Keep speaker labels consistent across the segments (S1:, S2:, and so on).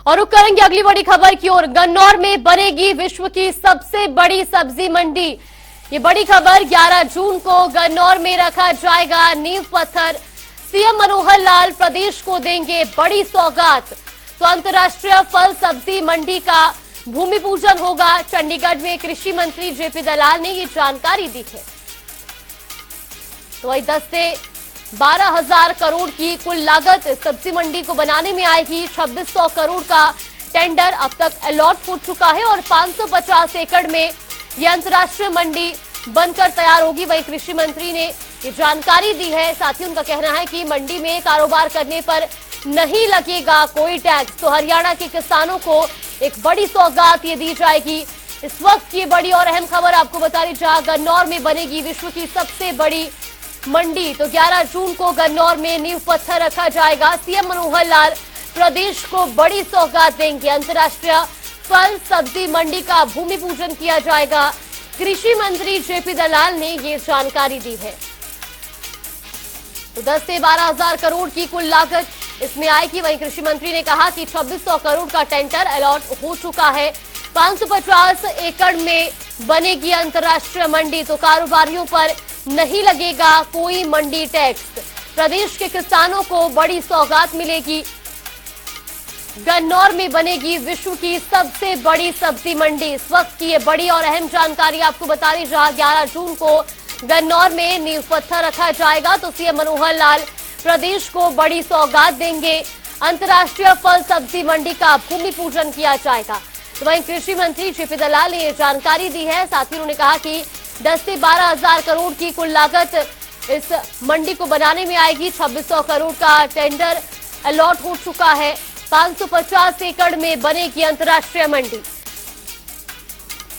S1: और रुक करेंगे अगली बड़ी खबर की ओर। गन्नौर में बनेगी विश्व की सबसे बड़ी सब्जी मंडी। ये बड़ी खबर 11 जून को गन्नौर में रखा जाएगा नींव पत्थर। सीएम मनोहर लाल प्रदेश को देंगे बड़ी सौगात। तो अंतर्राष्ट्रीय फल सब्जी मंडी का भूमि पूजन होगा। चंडीगढ़ में कृषि मंत्री जेपी दलाल ने ये जानकारी दी है। तो वही 10 से 12,000 करोड़ की कुल लागत सब्जी मंडी को बनाने में आएगी। 2600 करोड़ का टेंडर अब तक अलॉट हो चुका है और 550 एकड़ में यह अंतर्राष्ट्रीय मंडी बनकर तैयार होगी। वही कृषि मंत्री ने ये जानकारी दी है। साथ ही उनका कहना है कि मंडी में कारोबार करने पर नहीं लगेगा कोई टैक्स। तो हरियाणा के किसानों को एक बड़ी सौगात ये दी जाएगी। इस वक्त की बड़ी और अहम खबर आपको बता दी, जहां गन्नौर में बनेगी विश्व की सबसे बड़ी मंडी। तो 11 जून को गन्नौर में नींव पत्थर रखा जाएगा। सीएम मनोहर लाल प्रदेश को बड़ी सौगात देंगे। अंतर्राष्ट्रीय फल सब्जी मंडी का भूमि पूजन किया जाएगा। कृषि मंत्री जेपी दलाल ने ये जानकारी दी है। तो 10 से 12,000 करोड़ की कुल लागत इसमें आएगी। वहीं कृषि मंत्री ने कहा कि 2600 करोड़ का टेंडर अलॉट हो चुका है। 550 एकड़ में बनेगी अंतर्राष्ट्रीय मंडी। तो कारोबारियों पर नहीं लगेगा कोई मंडी टैक्स। प्रदेश के किसानों को बड़ी सौगात मिलेगी। गन्नौर में बनेगी विश्व की सबसे बड़ी सब्जी मंडी। इस वक्त की ये बड़ी और अहम जानकारी आपको बता दी, जहां 11 जून को गन्नौर में नींव पत्थर रखा जाएगा। तो सीएम मनोहर लाल प्रदेश को बड़ी सौगात देंगे। अंतर्राष्ट्रीय फल सब्जी मंडी का भूमि पूजन किया जाएगा। तो वहीं कृषि मंत्री जेपी दलाल ने ये जानकारी दी है। साथ ही उन्होंने कहा कि 10 से 12,000 करोड़ की कुल लागत इस मंडी को बनाने में आएगी। 2600 करोड़ का टेंडर अलॉट हो चुका है। 550 एकड़ में बनेगी अंतर्राष्ट्रीय मंडी।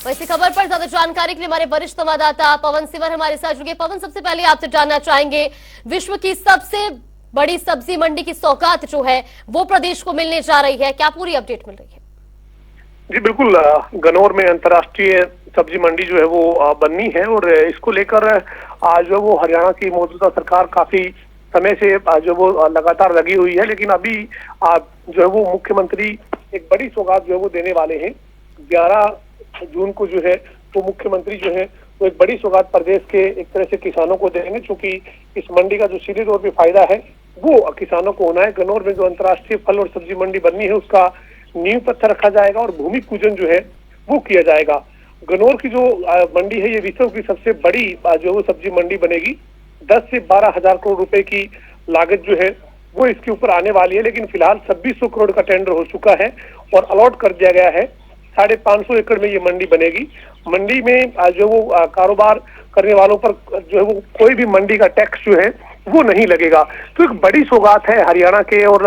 S1: वैसी खबर पर ज्यादा जानकारी के लिए हमारे वरिष्ठ संवाददाता पवन सिवर हमारे साथ जुड़े। पवन, सबसे पहले आपसे जानना चाहेंगे, विश्व की सबसे बड़ी सब्जी मंडी की सौगात जो है वो प्रदेश को मिलने जा रही है, क्या पूरी अपडेट मिल रही है?
S2: जी बिल्कुल, गन्नौर में अंतर्राष्ट्रीय सब्जी मंडी जो है वो बननी है और इसको लेकर जो वो हरियाणा की मौजूदा सरकार काफी समय से जो वो लगातार लगी हुई है। लेकिन अभी जो है वो मुख्यमंत्री एक बड़ी सौगात जो है वो देने वाले हैं। 11 जून को जो है वो मुख्यमंत्री जो है वो एक बड़ी सौगात प्रदेश के एक तरह से किसानों को देंगे, क्योंकि इस मंडी का जो सीधे तौर पे फायदा है वो किसानों को होना है। गन्नौर में जो अंतर्राष्ट्रीय फल और सब्जी मंडी बननी है उसका नींव पत्थर रखा जाएगा और भूमि पूजन जो है वो किया जाएगा। गन्नौर की जो मंडी है ये विश्व की सबसे बड़ी जो वो सब्जी मंडी बनेगी। 10 से 12,000 करोड़ रुपए की लागत जो है वो इसके ऊपर आने वाली है। लेकिन फिलहाल 2600 करोड़ का टेंडर हो चुका है और अलॉट कर दिया गया है। 550 एकड़ में ये मंडी बनेगी। मंडी में जो वो कारोबार करने वालों पर जो है वो कोई भी मंडी का टैक्स जो है वो नहीं लगेगा। तो एक बड़ी सौगात है हरियाणा के, और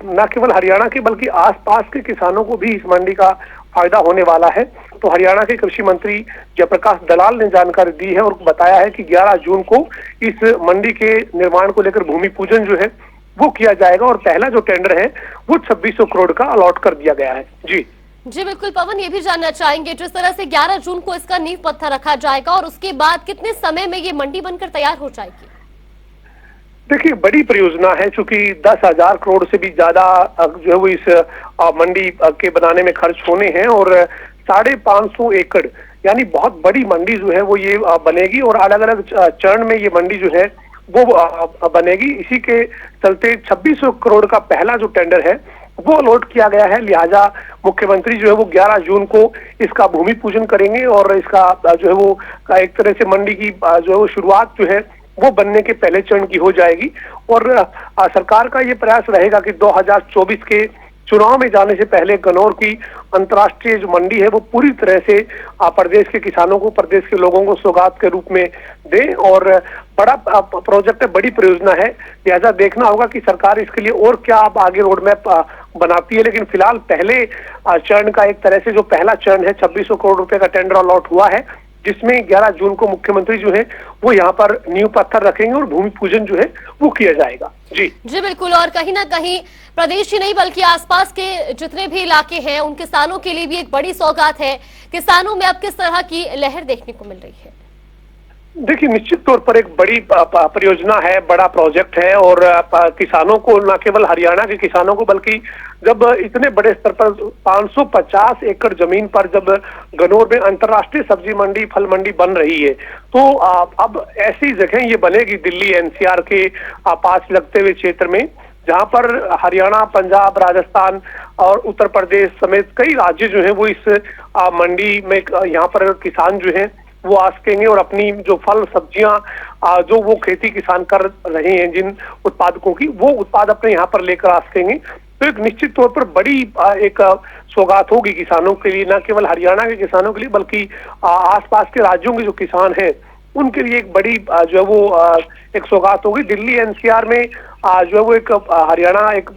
S2: न केवल हरियाणा के बल्कि आसपास के किसानों को भी इस मंडी का फायदा होने वाला है। तो हरियाणा के कृषि मंत्री जयप्रकाश दलाल ने जानकारी दी है और बताया है कि 11 जून को इस मंडी के निर्माण को लेकर भूमि पूजन जो है वो किया जाएगा और पहला जो टेंडर है वो 2600 करोड़ का अलॉट कर दिया गया है। जी
S1: बिल्कुल पवन, ये भी जानना चाहेंगे, जिस तरह से 11 जून को इसका नींव पत्थर रखा जाएगा और उसके बाद कितने समय में ये मंडी बनकर तैयार हो जाएगी?
S2: देखिए, बड़ी परियोजना है, चूंकि 10,000 करोड़ से भी ज्यादा जो है वो इस मंडी के बनाने में खर्च होने हैं और 550 एकड़ यानी बहुत बड़ी मंडी जो है वो ये बनेगी और अलग अलग चरण में ये मंडी जो है वो बनेगी। इसी के चलते 2600 करोड़ का पहला जो टेंडर है वो अलॉट किया गया है। लिहाजा मुख्यमंत्री जो है वो 11 जून को इसका भूमि पूजन करेंगे और इसका जो है वो एक तरह से मंडी की जो है वो शुरुआत जो है वो बनने के पहले चरण की हो जाएगी। और सरकार का ये प्रयास रहेगा कि 2024 के चुनाव में जाने से पहले गन्नौर की अंतर्राष्ट्रीय जो मंडी है वो पूरी तरह से प्रदेश के किसानों को, प्रदेश के लोगों को सौगात के रूप में दे। और बड़ा प्रोजेक्ट है, बड़ी परियोजना है, लिहाजा देखना होगा कि सरकार इसके लिए और क्या अब आगे रोड मैप बनाती है। लेकिन फिलहाल पहले चरण का एक तरह से जो पहला चरण है 2600 करोड़ रुपए का टेंडर अलॉट हुआ है, जिसमें 11 जून को मुख्यमंत्री जो है वो यहाँ पर नींव पत्थर रखेंगे और भूमि पूजन जो है वो किया जाएगा। जी
S1: बिल्कुल, और कहीं ना कहीं प्रदेश ही नहीं बल्कि आसपास के जितने भी इलाके हैं उन किसानों के लिए भी एक बड़ी सौगात है। किसानों में अब किस तरह की लहर देखने को मिल रही है?
S2: देखिए, निश्चित तौर पर एक बड़ी परियोजना है, बड़ा प्रोजेक्ट है और किसानों को, न केवल हरियाणा के किसानों को, बल्कि जब इतने बड़े स्तर पर 550 एकड़ जमीन पर जब गन्नौर में अंतर्राष्ट्रीय सब्जी मंडी, फल मंडी बन रही है, तो अब ऐसी जगह ये बनेगी दिल्ली एनसीआर के पास लगते हुए क्षेत्र में, जहां पर हरियाणा, पंजाब, राजस्थान और उत्तर प्रदेश समेत कई राज्य जो हैं वो इस मंडी में, यहाँ पर किसान जो हैं वो आ सकेंगे और अपनी जो फल सब्जियां जो वो खेती किसान कर रहे हैं, जिन उत्पादकों की, वो उत्पाद अपने यहाँ पर लेकर आ सकेंगे। तो एक निश्चित तौर पर बड़ी एक सौगात होगी किसानों के लिए, न केवल हरियाणा के किसानों के लिए बल्कि आसपास के राज्यों के जो किसान हैं उनके लिए एक बड़ी जो है वो एक सौगात होगी। दिल्ली एनसीआर में जो है वो एक हरियाणा, एक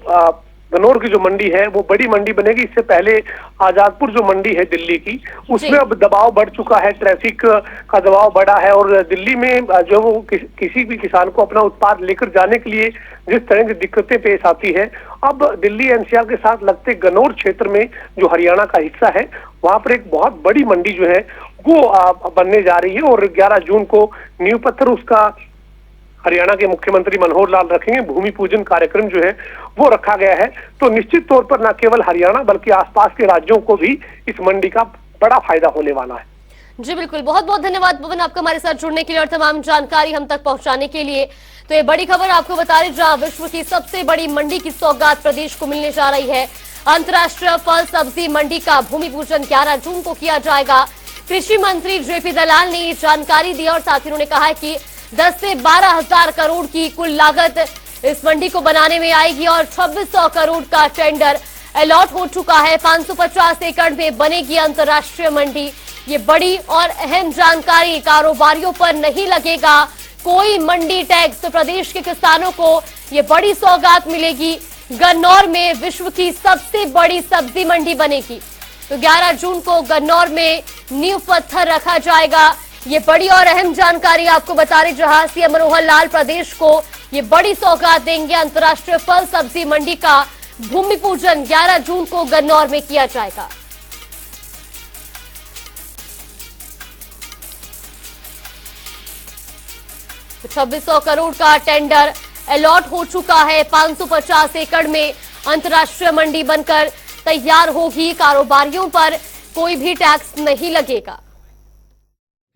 S2: गन्नौर की जो मंडी है वो बड़ी मंडी बनेगी। इससे पहले आजादपुर जो मंडी है दिल्ली की, उसमें अब दबाव बढ़ चुका है, ट्रैफिक का दबाव बढ़ा है और दिल्ली में जो वो किसी भी किसान को अपना उत्पाद लेकर जाने के लिए जिस तरह की दिक्कतें पेश आती है, अब दिल्ली एनसीआर के साथ लगते गन्नौर क्षेत्र में जो हरियाणा का हिस्सा है, वहां पर एक बहुत बड़ी मंडी जो है वो बनने जा रही है और 11 जून को नींव पत्थर उसका हरियाणा के मुख्यमंत्री मनोहर लाल रखेंगे। भूमि पूजन कार्यक्रम जो है वो रखा गया है। तो निश्चित तौर पर न केवल हरियाणा बल्कि आसपास के राज्यों को भी इस मंडी का बड़ा फायदा होने वाला है।
S1: जी बिल्कुल, बहुत बहुत धन्यवाद पवन, आपका हमारे साथ जुड़ने के लिए और तमाम जानकारी हम तक पहुंचाने के लिए। तो ये बड़ी खबर आपको बता रहे, जहां विश्व की सबसे बड़ी मंडी की सौगात प्रदेश को मिलने जा रही है। अंतर्राष्ट्रीय फल सब्जी मंडी का भूमि पूजन 11 जून को किया जाएगा। कृषि मंत्री जेपी दलाल ने ये जानकारी दी और साथ ही उन्होंने कहा है कि 10 से 12 हजार करोड़ की कुल लागत इस मंडी को बनाने में आएगी और 2600 करोड़ का टेंडर अलॉट हो चुका है। 550 एकड़ में बनेगी अंतर्राष्ट्रीय मंडी। ये बड़ी और अहम जानकारी, कारोबारियों पर नहीं लगेगा कोई मंडी टैक्स। तो प्रदेश के किसानों को ये बड़ी सौगात मिलेगी। गन्नौर में विश्व की सबसे बड़ी सब्जी मंडी बनेगी। तो 11 जून को गन्नौर में नींव पत्थर रखा जाएगा। ये बड़ी और अहम जानकारी आपको बता रहे, जहां सीएम मनोहर लाल प्रदेश को ये बड़ी सौगात देंगे। अंतर्राष्ट्रीय फल सब्जी मंडी का भूमि पूजन 11 जून को गन्नौर में किया जाएगा। तो 2600 करोड़ का टेंडर अलॉट हो चुका है। 550 एकड़ में अंतर्राष्ट्रीय मंडी बनकर तैयार होगी। कारोबारियों पर कोई भी टैक्स नहीं लगेगा।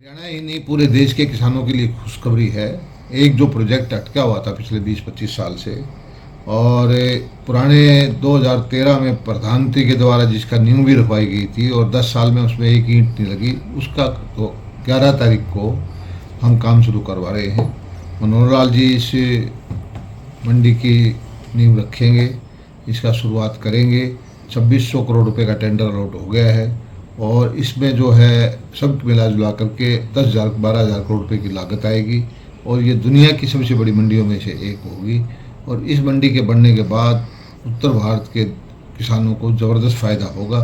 S3: हरियाणा ही नहीं, पूरे देश के किसानों के लिए खुशखबरी है। एक जो प्रोजेक्ट अटका हुआ था पिछले 20-25 साल से, और पुराने 2013 में प्रधानमंत्री के द्वारा जिसका नींव भी रखवाई गई थी और 10 साल में उसमें एक ईंट नहीं लगी, उसका तो 11 तारीख को हम काम शुरू करवा रहे हैं। मनोहर लाल जी इस मंडी की नींव रखेंगे, इसका शुरुआत करेंगे। 2600 करोड़ रुपए का टेंडर अलॉट हो गया है और इसमें जो है सब मिला जुला करके 10,000-12,000 करोड़ रुपए की लागत आएगी और ये दुनिया की सबसे बड़ी मंडियों में से एक होगी। और इस मंडी के बनने के बाद उत्तर भारत के किसानों को ज़बरदस्त फ़ायदा होगा।